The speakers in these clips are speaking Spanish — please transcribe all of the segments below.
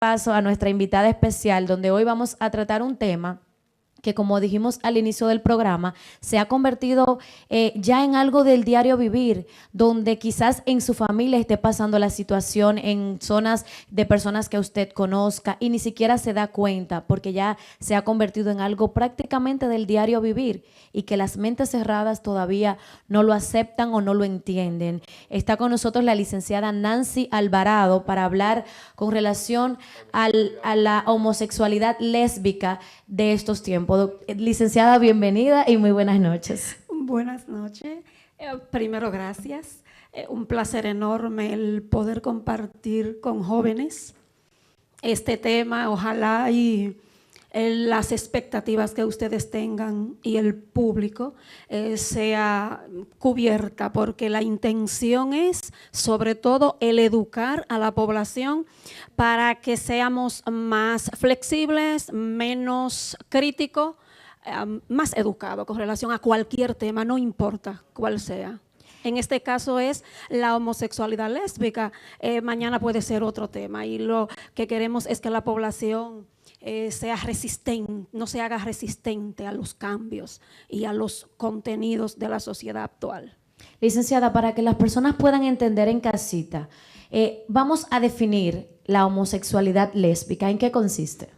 paso a nuestra invitada especial, donde hoy vamos a tratar un tema que, como dijimos al inicio del programa, se ha convertido ya en algo del diario vivir, donde quizás en su familia esté pasando la situación en zonas de personas que usted conozca y ni siquiera se da cuenta, porque ya se ha convertido en algo prácticamente del diario vivir y que las mentes cerradas todavía no lo aceptan o no lo entienden. Está con nosotros la licenciada Nancy Alvarado para hablar con relación a la homosexualidad lésbica de estos tiempos. Licenciada, bienvenida y muy buenas noches. Buenas noches. Primero, gracias. Un placer enorme el poder compartir con jóvenes este tema. Ojalá y las expectativas que ustedes tengan y el público sea cubierta, porque la intención es, sobre todo, el educar a la población para que seamos más flexibles, menos críticos, más educados con relación a cualquier tema, no importa cuál sea. En este caso es la homosexualidad lésbica, mañana puede ser otro tema, y lo que queremos es que la población sea resistente, no se haga resistente a los cambios y a los contenidos de la sociedad actual. Licenciada, para que las personas puedan entender en casita, vamos a definir la homosexualidad lésbica. ¿En qué consiste?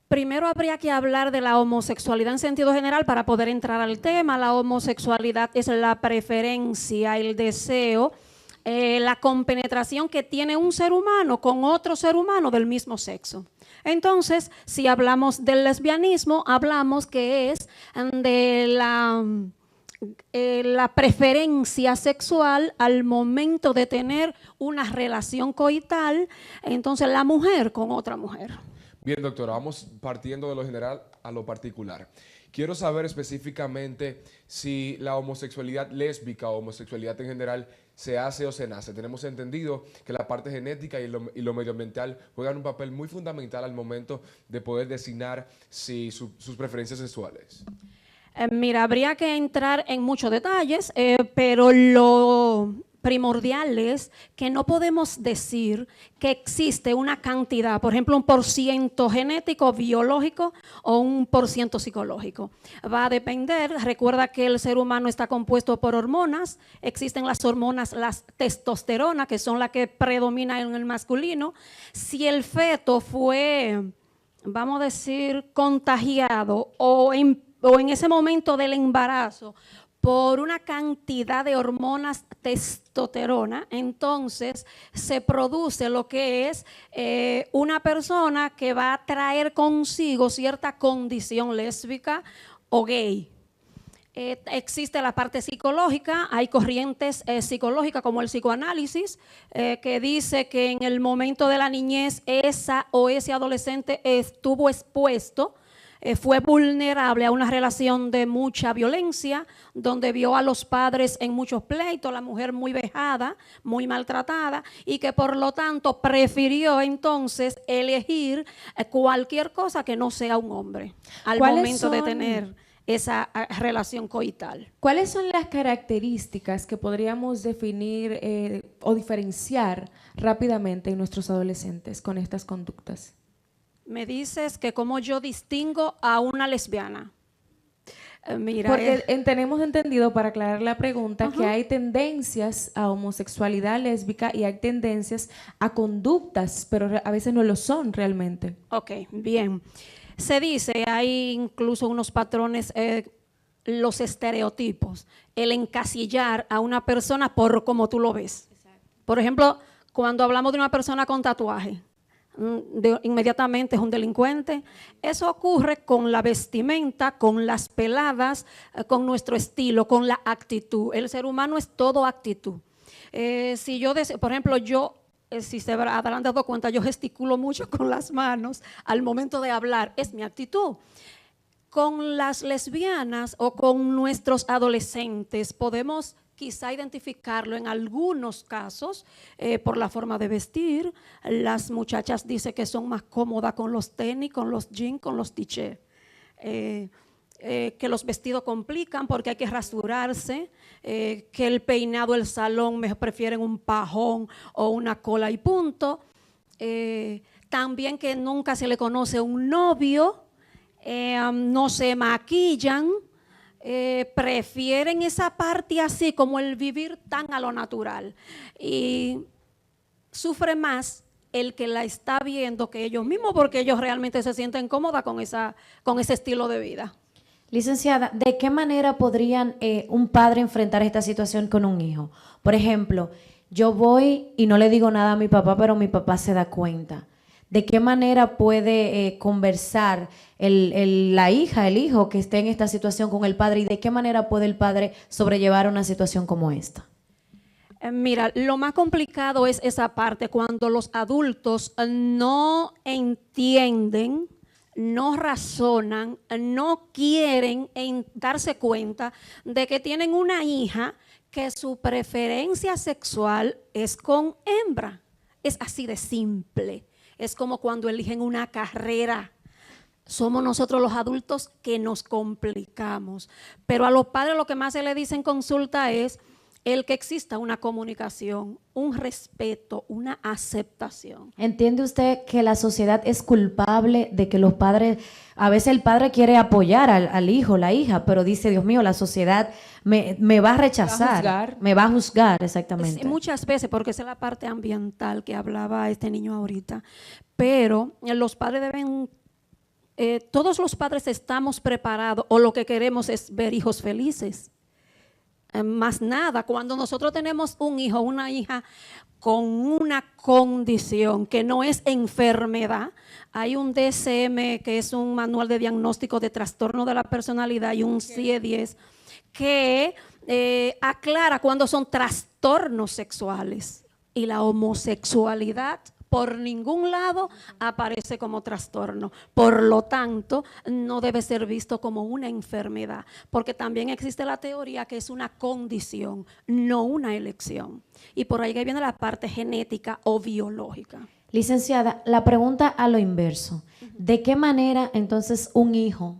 Primero habría que hablar de la homosexualidad en sentido general para poder entrar al tema. La homosexualidad es la preferencia, el deseo, la compenetración que tiene un ser humano con otro ser humano del mismo sexo. Entonces, si hablamos del lesbianismo, hablamos que es de la preferencia sexual al momento de tener una relación coital, entonces la mujer con otra mujer. Bien, doctora, vamos partiendo de lo general a lo particular. Quiero saber específicamente si la homosexualidad lésbica o homosexualidad en general se hace o se nace. Tenemos entendido que la parte genética y lo medioambiental juegan un papel muy fundamental al momento de poder designar sus preferencias sexuales. Mira, habría que entrar en muchos detalles, pero lo primordial es que no podemos decir que existe una cantidad, por ejemplo, un % genético, biológico o un % psicológico. Va a depender, recuerda que el ser humano está compuesto por hormonas, existen las hormonas, las testosterona, que son las que predominan en el masculino. Si el feto fue, vamos a decir, contagiado o en ese momento del embarazo por una cantidad de hormonas testosterona, entonces se produce lo que es una persona que va a traer consigo cierta condición lésbica o gay. Existe la parte psicológica, hay corrientes psicológicas como el psicoanálisis, que dice que en el momento de la niñez esa o ese adolescente estuvo expuesto, fue vulnerable a una relación de mucha violencia, donde vio a los padres en muchos pleitos, la mujer muy vejada, muy maltratada, y que por lo tanto prefirió entonces elegir cualquier cosa que no sea un hombre al momento de tener esa relación coital. ¿Cuáles son las características que podríamos definir o diferenciar rápidamente en nuestros adolescentes con estas conductas? Me dices que cómo yo distingo a una lesbiana. Mira, porque tenemos entendido, para aclarar la pregunta, que hay tendencias a homosexualidad lésbica y hay tendencias a conductas, pero a veces no lo son realmente. Ok, bien. Se dice, hay incluso unos patrones, los estereotipos, el encasillar a una persona por cómo tú lo ves. Exacto. Por ejemplo, cuando hablamos de una persona con tatuaje, inmediatamente es un delincuente. Eso ocurre con la vestimenta, con las peladas, con nuestro estilo, con la actitud. El ser humano es todo actitud. Si yo, por ejemplo, si se habrán dado cuenta, yo gesticulo mucho con las manos al momento de hablar, es mi actitud. Con las lesbianas o con nuestros adolescentes podemos quizá identificarlo en algunos casos por la forma de vestir. Las muchachas dicen que son más cómodas con los tenis, con los jeans, con los tichés. Que los vestidos complican porque hay que rasurarse, que el peinado, el salón, me prefieren un pajón o una cola y punto. también que nunca se le conoce un novio, no se maquillan, prefieren esa parte así como el vivir tan a lo natural y sufre más el que la está viendo que ellos mismos porque ellos realmente se sienten cómodas con ese estilo de vida. Licenciada, ¿de qué manera podrían un padre enfrentar esta situación con un hijo? Por ejemplo, yo voy y no le digo nada a mi papá, pero mi papá se da cuenta. ¿De qué manera puede conversar la hija, el hijo que esté en esta situación con el padre y de qué manera puede el padre sobrellevar una situación como esta? Mira, lo más complicado es esa parte cuando los adultos no entienden, no razonan, no quieren darse cuenta de que tienen una hija que su preferencia sexual es con hembra. Es así de simple. Es como cuando eligen una carrera. Somos nosotros los adultos que nos complicamos. Pero a los padres lo que más se le dice en consulta es el que exista una comunicación, un respeto, una aceptación. ¿Entiende usted que la sociedad es culpable de que los padres, a veces el padre quiere apoyar al hijo, la hija, pero dice, Dios mío, la sociedad me va a rechazar, me va a juzgar, exactamente? Muchas veces, porque esa es la parte ambiental que hablaba este niño ahorita, pero los padres deben, todos los padres estamos preparados o lo que queremos es ver hijos felices. Más nada, cuando nosotros tenemos un hijo o una hija con una condición que no es enfermedad, hay un DSM que es un manual de diagnóstico de trastorno de la personalidad y un CIE-10 que aclara cuando son trastornos sexuales y la homosexualidad por ningún lado aparece como trastorno. Por lo tanto, no debe ser visto como una enfermedad, porque también existe la teoría que es una condición, no una elección. Y por ahí viene la parte genética o biológica. Licenciada, la pregunta a lo inverso. ¿De qué manera entonces un hijo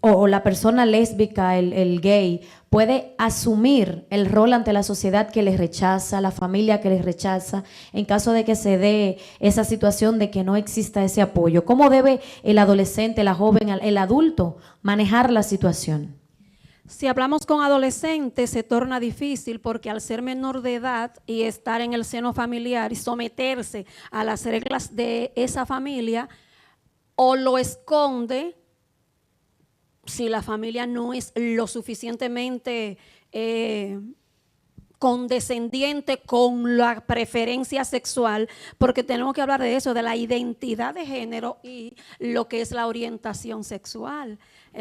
o la persona lésbica, el gay, puede asumir el rol ante la sociedad que les rechaza, la familia que les rechaza, en caso de que se dé esa situación de que no exista ese apoyo? ¿Cómo debe el adolescente, la joven, el adulto manejar la situación? Si hablamos con adolescentes se torna difícil porque al ser menor de edad y estar en el seno familiar y someterse a las reglas de esa familia, o lo esconde si la familia no es lo suficientemente condescendiente con la preferencia sexual, porque tenemos que hablar de eso, de la identidad de género y lo que es la orientación sexual.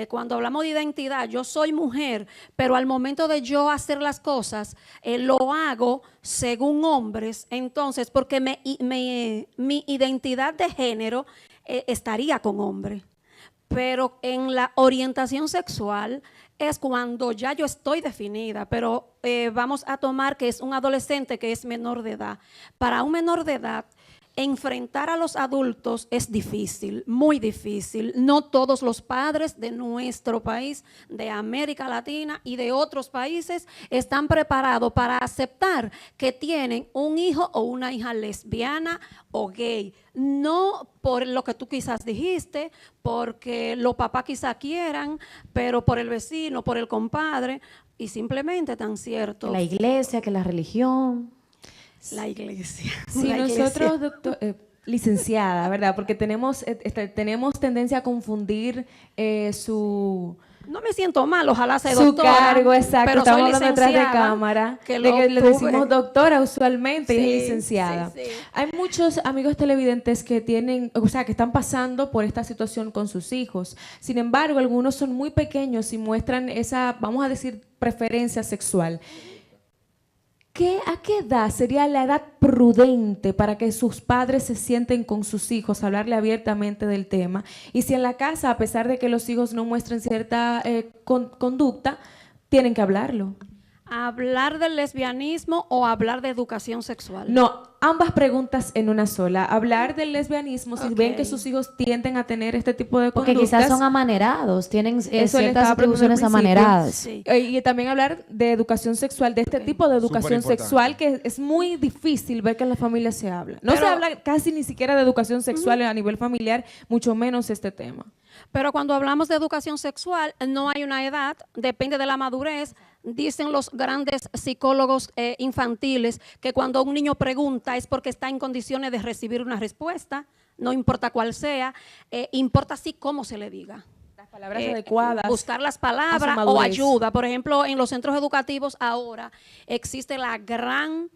Cuando hablamos de identidad, yo soy mujer, pero al momento de yo hacer las cosas, lo hago según hombres, entonces, porque mi identidad de género estaría con hombres. Pero en la orientación sexual es cuando ya yo estoy definida, pero vamos a tomar que es un adolescente que es menor de edad. Para un menor de edad, enfrentar a los adultos es difícil, muy difícil. No todos los padres de nuestro país, de América Latina y de otros países están preparados para aceptar que tienen un hijo o una hija lesbiana o gay. No por lo que tú quizás dijiste, porque los papás quizás quieran, pero por el vecino, por el compadre, y simplemente tan cierto. La iglesia, que la religión. La iglesia. Sí, la nosotros, licenciada, ¿verdad? Porque tenemos tendencia a confundir su... No me siento mal, ojalá sea su doctora. cargo, exacto. Pero estamos soy hablando detrás de licenciada, cámara, que de que le obtuve. decimos doctora usualmente y Sí, es licenciada. sí, sí. Hay muchos amigos televidentes que tienen, o sea, que están pasando por esta situación con sus hijos. Sin embargo, algunos son muy pequeños y muestran esa, vamos a decir, preferencia sexual. ¿A qué edad sería la edad prudente para que sus padres se sienten con sus hijos, hablarle abiertamente del tema? Y si en la casa, a pesar de que los hijos no muestren cierta conducta, tienen que hablarlo. ¿Hablar del lesbianismo o hablar de educación sexual? No, ambas preguntas en una sola. Hablar del lesbianismo, si ven que sus hijos tienden a tener este tipo de Porque conductas. quizás son amanerados, tienen Eso le ciertas estaba preguntando atribuciones al principio. amaneradas. Sí. Y también hablar de educación sexual, de este tipo de educación Superimportante. sexual que es muy difícil ver que en la familia se habla. No Pero- se habla casi ni siquiera de educación sexual a nivel familiar, mucho menos este tema. Pero cuando hablamos de educación sexual, no hay una edad, depende de la madurez. Dicen los grandes psicólogos infantiles que cuando un niño pregunta es porque está en condiciones de recibir una respuesta, no importa cuál sea, importa sí cómo se le diga. Las palabras adecuadas. Buscar las a palabras su o madurez. ayuda. Por ejemplo, en los centros educativos ahora existe la gran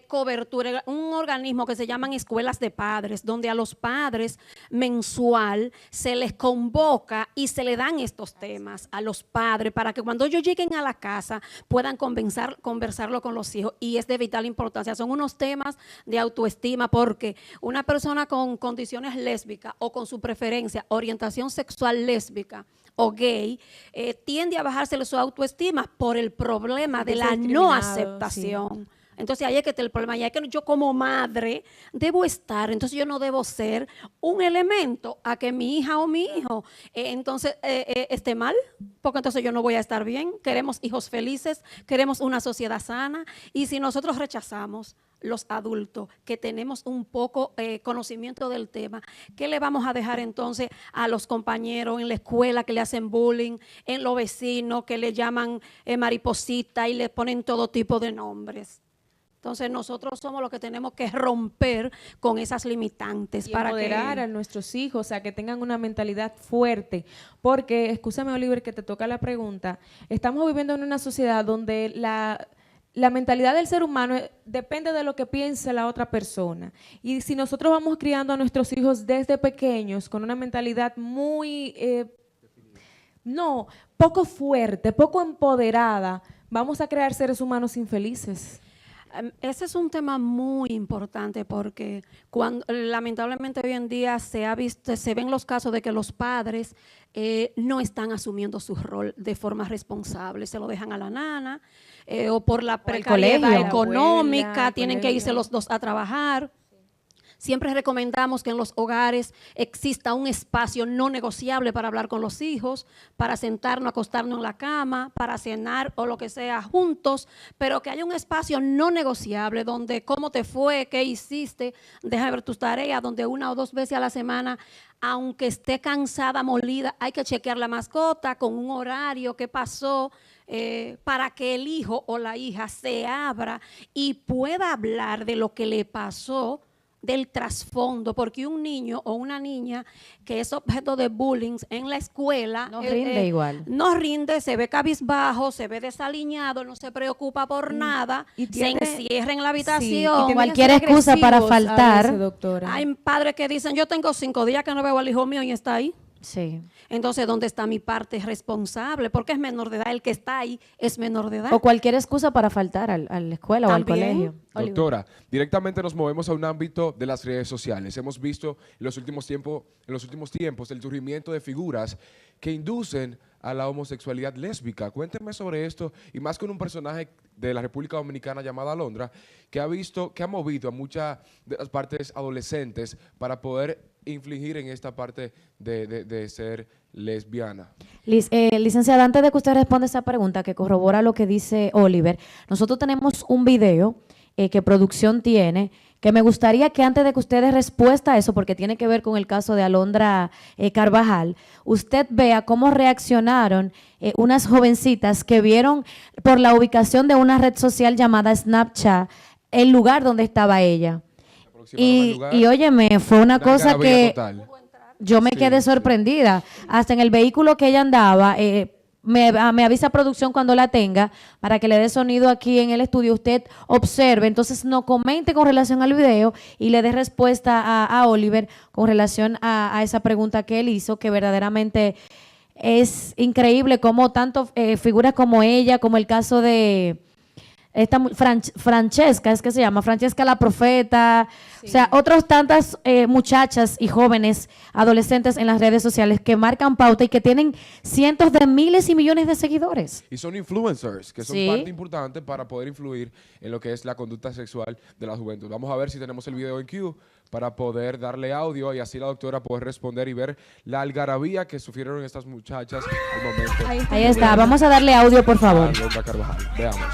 cobertura, un organismo que se llaman escuelas de padres, donde a los padres mensual se les convoca y se le dan estos temas a los padres para que cuando ellos lleguen a la casa puedan conversarlo con los hijos, y es de vital importancia. Son unos temas de autoestima, porque una persona con condiciones lésbicas o con su preferencia, orientación sexual lésbica o gay, tiende a bajarse su autoestima por el problema de la no discriminado, aceptación. Entonces ahí es que está el problema, ya es que yo como madre debo estar, entonces yo no debo ser un elemento a que mi hija o mi hijo esté mal, porque entonces yo no voy a estar bien. Queremos hijos felices, queremos una sociedad sana, y si nosotros rechazamos, los adultos que tenemos un poco conocimiento del tema, ¿qué le vamos a dejar entonces a los compañeros en la escuela que le hacen bullying, en los vecinos que le llaman mariposita y le ponen todo tipo de nombres? Entonces nosotros somos los que tenemos que romper con esas limitantes Y para empoderar que a nuestros hijos a que tengan una mentalidad fuerte. Porque, escúchame Oliver, que te toca la pregunta, estamos viviendo en una sociedad donde la mentalidad del ser humano depende de lo que piense la otra persona. Y si nosotros vamos criando a nuestros hijos desde pequeños con una mentalidad muy, poco fuerte, poco empoderada, vamos a crear seres humanos infelices. ese es un tema muy importante, porque lamentablemente hoy en día se ven los casos de que los padres no están asumiendo su rol de forma responsable, se lo dejan a la nana, o por la precariedad colegio. económica, La abuela, tienen que irse colegio. los dos a trabajar. Siempre recomendamos que en los hogares exista un espacio no negociable para hablar con los hijos, para sentarnos, acostarnos en la cama, para cenar o lo que sea juntos, pero que haya un espacio no negociable donde cómo te fue, qué hiciste, deja de ver tus tareas, donde 1 o 2 veces a la semana, aunque esté cansada, molida, hay que chequear la mascota con un horario, qué pasó, para que el hijo o la hija se abra y pueda hablar de lo que le pasó, del trasfondo, porque un niño o una niña que es objeto de bullying en la escuela No rinde igual. no rinde, se ve cabizbajo, se ve desaliñado, no se preocupa por nada, y se tiene- encierra en la Sí, y habitación. tienden a Cualquier ser excusa para agresivos a faltar. veces, doctora. Hay padres que dicen, yo tengo 5 días que no veo al hijo mío y está ahí. Sí. Entonces, ¿dónde está mi parte responsable? Porque es menor de edad, el que está ahí es menor de edad. O cualquier excusa para faltar a la escuela o al También. colegio. Oliver. Doctora, directamente nos movemos a un ámbito de las redes sociales. Hemos visto en los últimos tiempos el surgimiento de figuras que inducen a la homosexualidad lésbica. Cuénteme sobre esto, y más con un personaje de la República Dominicana llamada Alondra, que ha movido a muchas de las partes adolescentes para poder infligir en esta parte de ser lesbiana. Licenciada, antes de que usted responda esa pregunta que corrobora lo que dice Oliver, nosotros tenemos un video que producción tiene, que me gustaría que antes de que usted dé respuesta a eso, porque tiene que ver con el caso de Alondra Carvajal, usted vea cómo reaccionaron unas jovencitas que vieron por la ubicación de una red social llamada Snapchat el lugar donde estaba ella. Y óyeme, fue una cosa algarabía que total. yo me Sí, quedé sí. sorprendida. Hasta en el vehículo que ella andaba, me avisa producción cuando la tenga para que le dé sonido aquí en el estudio, usted observe, entonces no comente con relación al video y le dé respuesta a Oliver con relación a esa pregunta que él hizo, que verdaderamente es increíble cómo tanto figuras como ella, como el caso de Francesca, es que se llama, Francesca la Profeta, o sea, otras tantas muchachas y jóvenes, adolescentes en las redes sociales que marcan pauta y que tienen cientos de miles y millones de seguidores. Y son influencers, que son Sí. parte importante para poder influir en lo que es la conducta sexual de la juventud. Vamos a ver si tenemos el video en Q para poder darle audio y así la doctora puede responder y ver la algarabía que sufrieron estas muchachas al momento. Ahí está, vamos a darle audio, por favor. a Ronda Carvajal. Veamos.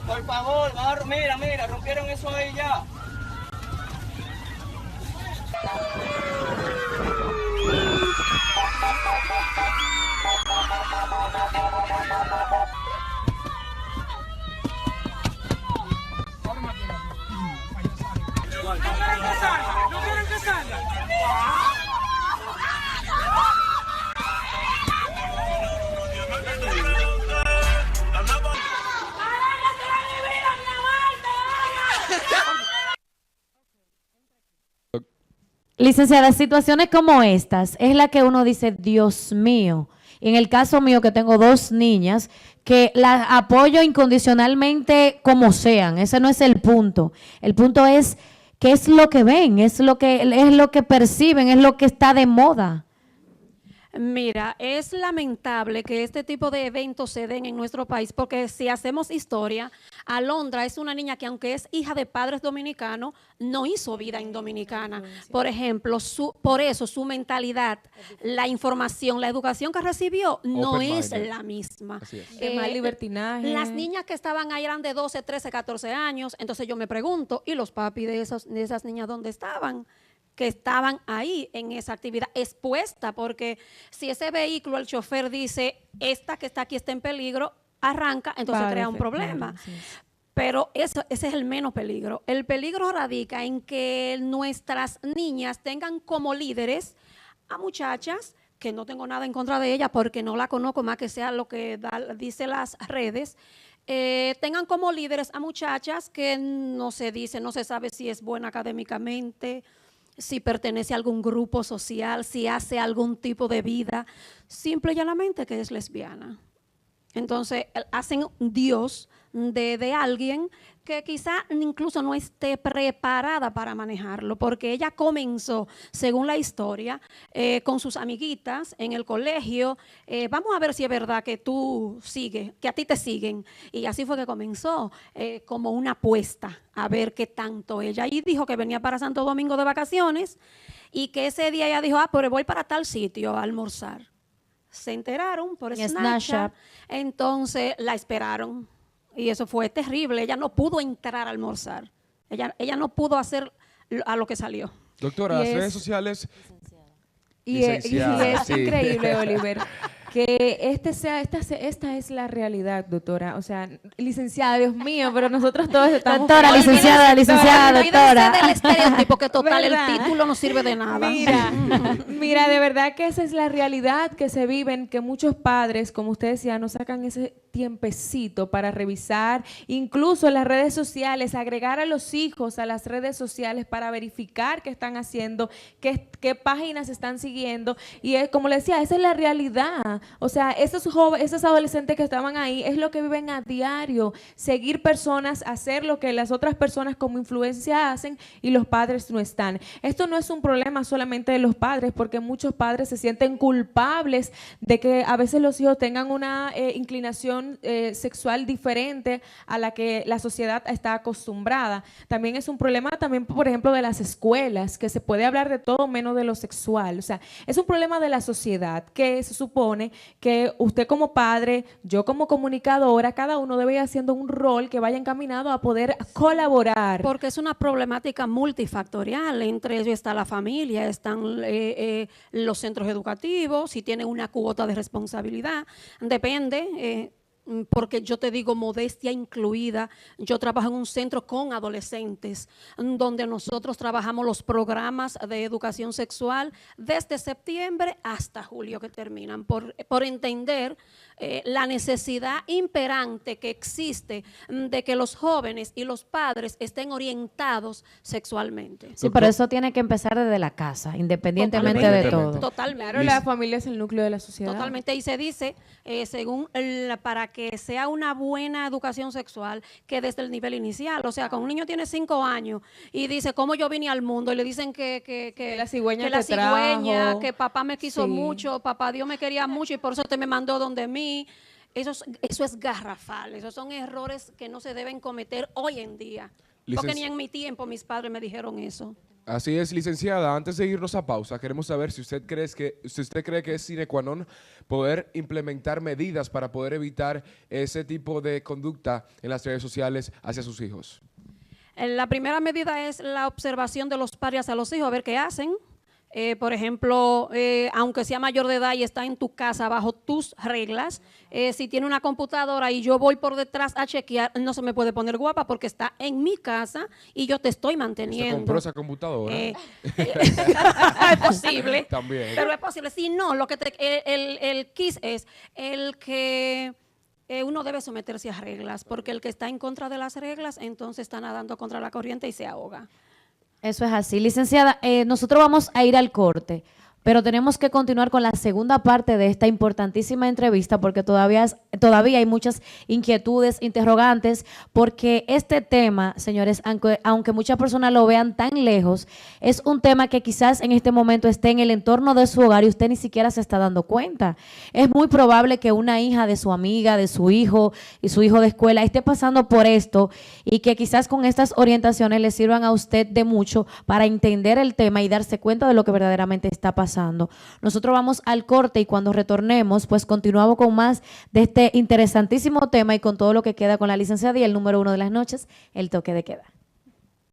Por favor, mira, rompieron eso ahí ya. Licenciada, situaciones como estas es la que uno dice, Dios mío. Y en el caso mío, que tengo 2 niñas, que las apoyo incondicionalmente como sean. Ese no es el punto. El punto es qué es lo que ven, es lo que perciben, es lo que está de moda. Mira, es lamentable que este tipo de eventos se den en nuestro país, porque si hacemos historia, Alondra es una niña que, aunque es hija de padres dominicanos, no hizo vida en Dominicana. Por ejemplo, por eso su mentalidad, la información, la educación que recibió no es la misma. Así es. De mal libertinaje. Las niñas que estaban ahí eran de 12, 13, 14 años. Entonces yo me pregunto, ¿y los papis de esas niñas dónde estaban? Que estaban ahí en esa actividad expuesta, porque si ese vehículo, el chofer dice, esta que está aquí está en peligro, arranca, entonces crea un problema. Pero ese es el menos peligro. El peligro radica en que nuestras niñas tengan como líderes a muchachas, que no tengo nada en contra de ella porque no la conozco más que sea lo que dice las redes, tengan como líderes a muchachas que no se sabe si es buena académicamente, si pertenece a algún grupo social, si hace algún tipo de vida, simple y llanamente que es lesbiana. Entonces, hacen Dios de alguien que quizá incluso no esté preparada para manejarlo, porque ella comenzó, según la historia, con sus amiguitas en el colegio. Vamos a ver si es verdad que tú sigues, que a ti te siguen. Y así fue que comenzó, como una apuesta a ver qué tanto ella. Y dijo que venía para Santo Domingo de vacaciones y que ese día ella dijo, pero voy para tal sitio a almorzar. Se enteraron por Snapchat, entonces la esperaron y eso fue terrible. Ella no pudo entrar a almorzar, ella no pudo hacer a lo que salió. Doctora, las redes sociales... Y es sí. increíble, Oliver, que esta es la realidad, doctora. O sea, licenciada, Dios mío, pero nosotros todos estamos... Doctora, licenciada, doctora. Olvídense del estereotipo, que total, ¿Verdad? el título no sirve de nada. Mira, de verdad que esa es la realidad que se viven, que muchos padres, como usted decía, no sacan ese tiempecito para revisar, incluso en las redes sociales, agregar a los hijos a las redes sociales para verificar qué están haciendo, qué páginas están siguiendo. Y es, como le decía, esa es la realidad. O sea, esos adolescentes que estaban ahí es lo que viven a diario, seguir personas, hacer lo que las otras personas como influencia hacen y los padres no están. Esto no es un problema solamente de los padres, porque muchos padres se sienten culpables de que a veces los hijos tengan una inclinación sexual diferente a la que la sociedad está acostumbrada. También es un problema también, por ejemplo, de las escuelas, que se puede hablar de todo menos de lo sexual. O sea, es un problema de la sociedad, que se supone que usted como padre, yo como comunicadora, cada uno debe ir haciendo un rol que vaya encaminado a poder colaborar. Porque es una problemática multifactorial. Entre ellos está la familia, están los centros educativos, si tienen una cuota de responsabilidad. Depende porque yo te digo, modestia incluida, yo trabajo en un centro con adolescentes, donde nosotros trabajamos los programas de educación sexual desde septiembre hasta julio que terminan, por entender la necesidad imperante que existe de que los jóvenes y los padres estén orientados sexualmente. Sí, pero eso tiene que empezar desde la casa, independientemente de Totalmente. todo. Totalmente. Claro, la familia es el núcleo de la sociedad. Totalmente, y se dice, para que sea una buena educación sexual, que desde el nivel inicial, o sea, cuando un niño tiene 5 años y dice, ¿cómo yo vine al mundo? Y le dicen que la cigüeña que te trajo. que papá me quiso Sí. mucho, papá Dios me quería mucho y por eso te me mandó donde mí. Eso es garrafal, esos son errores que no se deben cometer hoy en día, porque ni en mi tiempo mis padres me dijeron eso. Así es, licenciada. Antes de irnos a pausa, queremos saber si usted cree que es sine qua non poder implementar medidas para poder evitar ese tipo de conducta en las redes sociales hacia sus hijos. La primera medida es la observación de los padres a los hijos, a ver qué hacen. Por ejemplo, aunque sea mayor de edad y está en tu casa bajo tus reglas, si tiene una computadora y yo voy por detrás a chequear, no se me puede poner guapa porque está en mi casa y yo te estoy manteniendo. ¿Usted compró esa computadora? Es posible. También. Pero es posible. Si no, el quiz es el que uno debe someterse a reglas, porque el que está en contra de las reglas, entonces está nadando contra la corriente y se ahoga. Eso es así. Licenciada, nosotros vamos a ir al corte, pero tenemos que continuar con la segunda parte de esta importantísima entrevista porque todavía hay muchas inquietudes, interrogantes, porque este tema, señores, aunque muchas personas lo vean tan lejos, es un tema que quizás en este momento esté en el entorno de su hogar y usted ni siquiera se está dando cuenta. Es muy probable que una hija de su amiga, de su hijo y su hijo de escuela esté pasando por esto y que quizás con estas orientaciones le sirvan a usted de mucho para entender el tema y darse cuenta de lo que verdaderamente está pasando. Nosotros vamos al corte y cuando retornemos, pues continuamos con más de este interesantísimo tema y con todo lo que queda con la licenciada y el número 1 de las noches, el toque de queda.